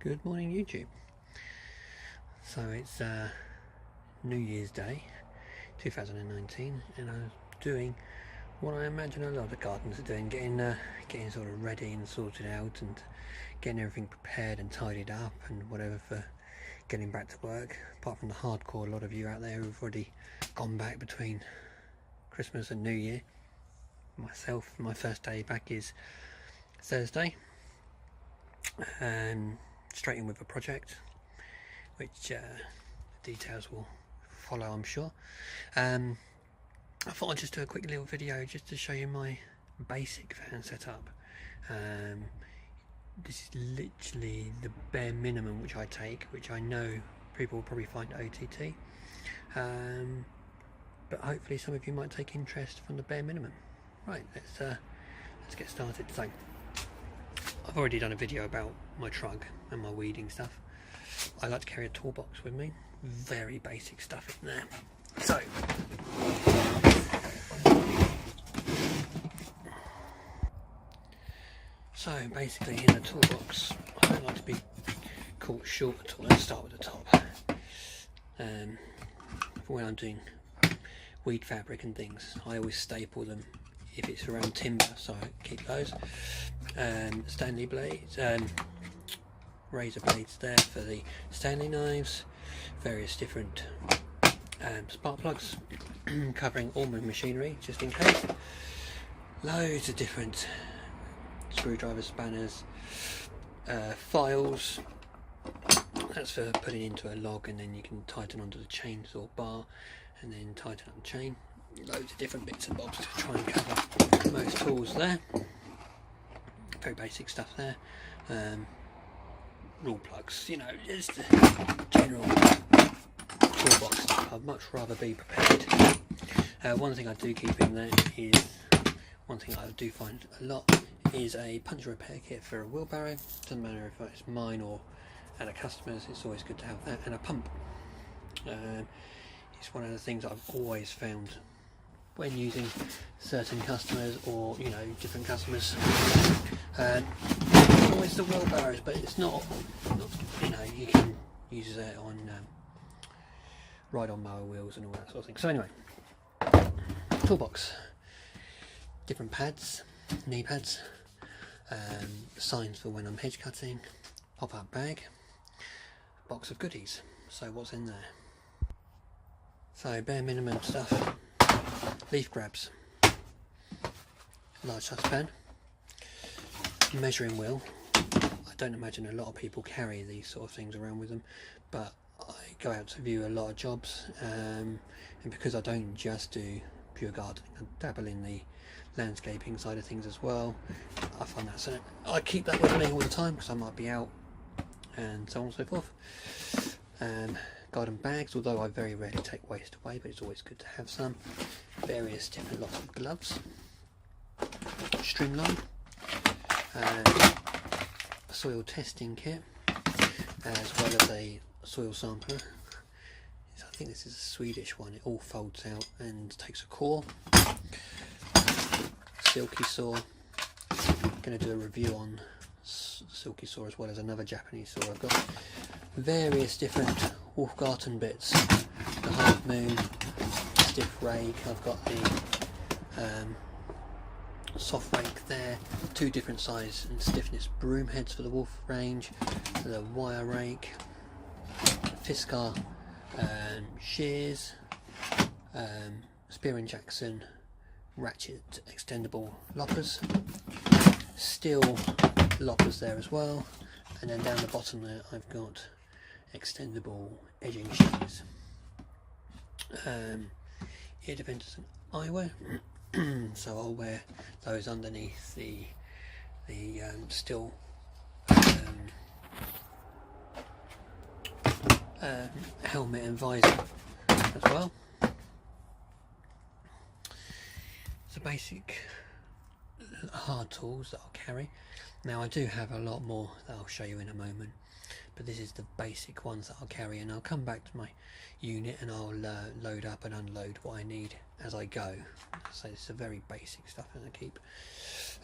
Good morning, YouTube. So it's New Year's Day 2019 and I'm doing what I imagine a lot of gardeners are doing, getting sort of ready and sorted out and getting everything prepared and tidied up and whatever for getting back to work. Apart from the hardcore, a lot of you out there who've already gone back between Christmas and New Year. Myself, my first day back is Thursday, straight in with a project which details will follow, I'm sure. I thought I'd just do a quick little video just to show you my basic fan setup. This is literally the bare minimum which I take, which I know people will probably find OTT, but hopefully some of you might take interest from the bare minimum. Right, let's get started. So I've already done a video about my trug and my weeding stuff. I like to carry a toolbox with me, very basic stuff in there. So basically in a toolbox, I don't like to be caught short at all. Let's start with the top. For when I'm doing weed fabric and things, I always staple them if it's around timber, so I keep those. Stanley blades, razor blades there for the Stanley knives, various different spark plugs covering all my machinery just in case, loads of different screwdrivers, spanners, files, that's for putting into a log and then you can tighten onto the chainsaw bar and then tighten up the chain. Loads of different bits and bobs to try and cover most tools there. Very basic stuff there. Rule plugs, you know, just general toolbox stuff. I'd much rather be prepared. One thing I do keep in there is, one thing I do find a lot is a puncture repair kit for a wheelbarrow. Doesn't matter if it's mine or at a customer's, it's always good to have that, and a pump. It's one of the things I've always found when using certain customers, or you know, different customers. Always the wheelbarrows, but it's not, you know, you can use that on ride on mower wheels and all that sort of thing. So anyway, toolbox, different pads, knee pads, signs for when I'm hedge cutting, pop-up bag, box of goodies. So what's in there? So bare minimum stuff: leaf grabs, large saucepan, measuring wheel. I don't imagine a lot of people carry these sort of things around with them, but I go out to view a lot of jobs, and because I don't just do pure gardening, I dabble in the landscaping side of things as well. I find that, so I keep that with me all the time because I might be out and so on and so forth. Garden bags, although I very rarely take waste away, but it's always good to have some. Various different lots of gloves, streamline, a soil testing kit, as well as a soil sampler. I think this is a Swedish one. It all folds out and takes a core. Silky saw. I'm going to do a review on silky saw as well as another Japanese saw I've got. Various different Wolfgarten bits. The Half Moon, stiff rake. I've got the soft rake there, two different size and stiffness broom heads for the Wolf range, the wire rake, Fiskar shears, Spear & Jackson ratchet extendable loppers, steel loppers there as well, and then down the bottom there I've got extendable edging shears. Ear defenders and eyewear. So I'll wear those underneath the steel helmet and visor as well. So basic hard tools that I'll carry. Now I do have a lot more that I'll show you in a moment, but this is the basic ones that I'll carry, and I'll come back to my unit and I'll load up and unload what I need as I go. So it's a very basic stuff that I keep.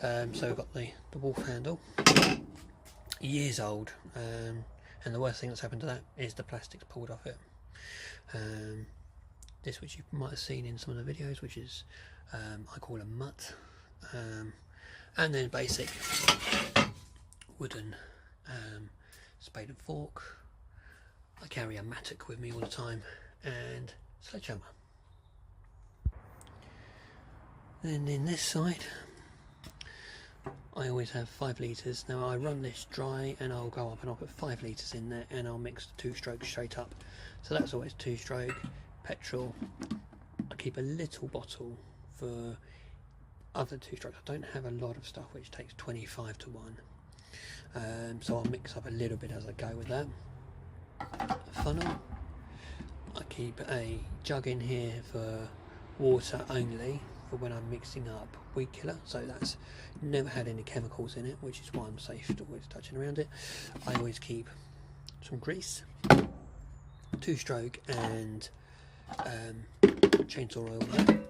So I've got the wolf handle, years old. and the worst thing that's happened to that is the plastic's pulled off it. This, which you might have seen in some of the videos, which is I call a mutt, and then basic wooden spade and fork. I carry a mattock with me all the time, and sledgehammer. Then in this side I always have 5 litres. Now I run this dry and I'll go up and I'll put 5 litres in there, and I'll mix the 2 strokes straight up. So that's always 2 stroke petrol. I keep a little bottle for other 2 strokes. I don't have a lot of stuff which takes 25 to 1, so I'll mix up a little bit as I go with that. Funnel, I keep a jug in here for water only, for when I'm mixing up weed killer, so that's never had any chemicals in it, which is why I'm safe to always touching around it. I always keep some grease, 2 stroke and chainsaw oil there.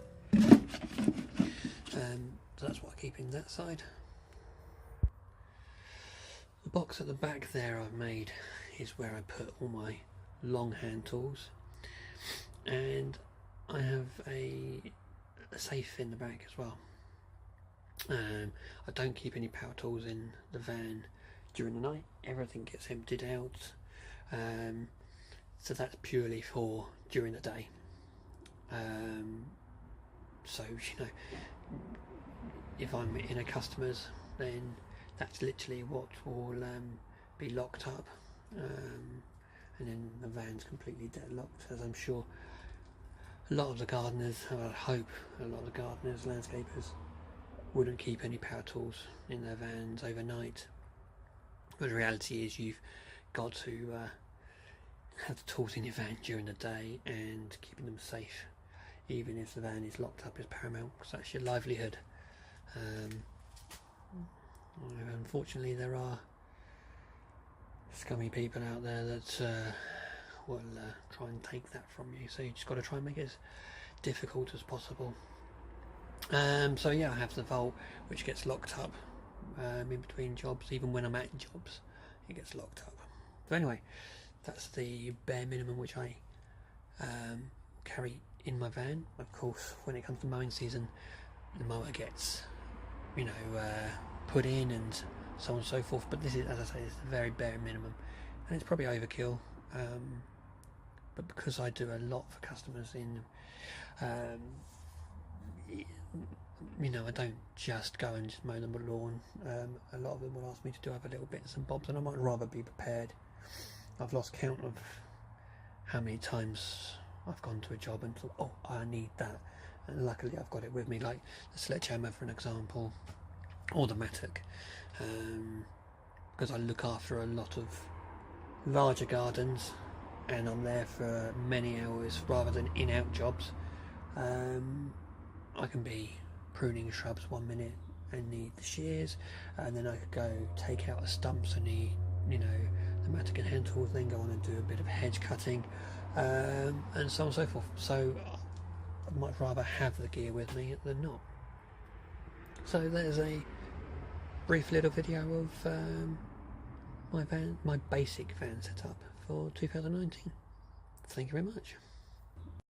So that's what I keep in that side. The box at the back there I've made is where I put all my long hand tools, and I have a safe in the back as well. I don't keep any power tools in the van during the night. Everything gets emptied out, so that's purely for during the day. So you know, if I'm in a customer's, then that's literally what will be locked up, and then the van's completely deadlocked, as I'm sure a lot of the gardeners, I hope a lot of the gardeners, landscapers, wouldn't keep any power tools in their vans overnight. But the reality is you've got to have the tools in your van during the day, and keeping them safe, even if the van is locked up, is paramount, because that's your livelihood. Unfortunately, there are scummy people out there that will try and take that from you, so you just got to try and make it as difficult as possible. So yeah, I have the vault which gets locked up in between jobs. Even when I'm at jobs, it gets locked up. So anyway, that's the bare minimum which I carry in my van. Of course, when it comes to mowing season, the mower gets, you know, put in and so on and so forth, but this is, as I say, it's the very bare minimum, and it's probably overkill, but because I do a lot for customers in, you know, I don't just go and just mow them a lawn. A lot of them will ask me to do other little bits and bobs, and I might rather be prepared. I've lost count of how many times I've gone to a job and thought, oh, I need that, and luckily I've got it with me, like the sledgehammer for an example, or the mattock, because I look after a lot of larger gardens and I'm there for many hours rather than in-out jobs. I can be pruning shrubs 1 minute and need the shears, and then I could go take out the stumps and need, you know, the mattock and hand tools, then go on and do a bit of hedge cutting, and so on and so forth. So I'd much rather have the gear with me than not. So there's a brief little video of my basic van setup for 2019. Thank you very much.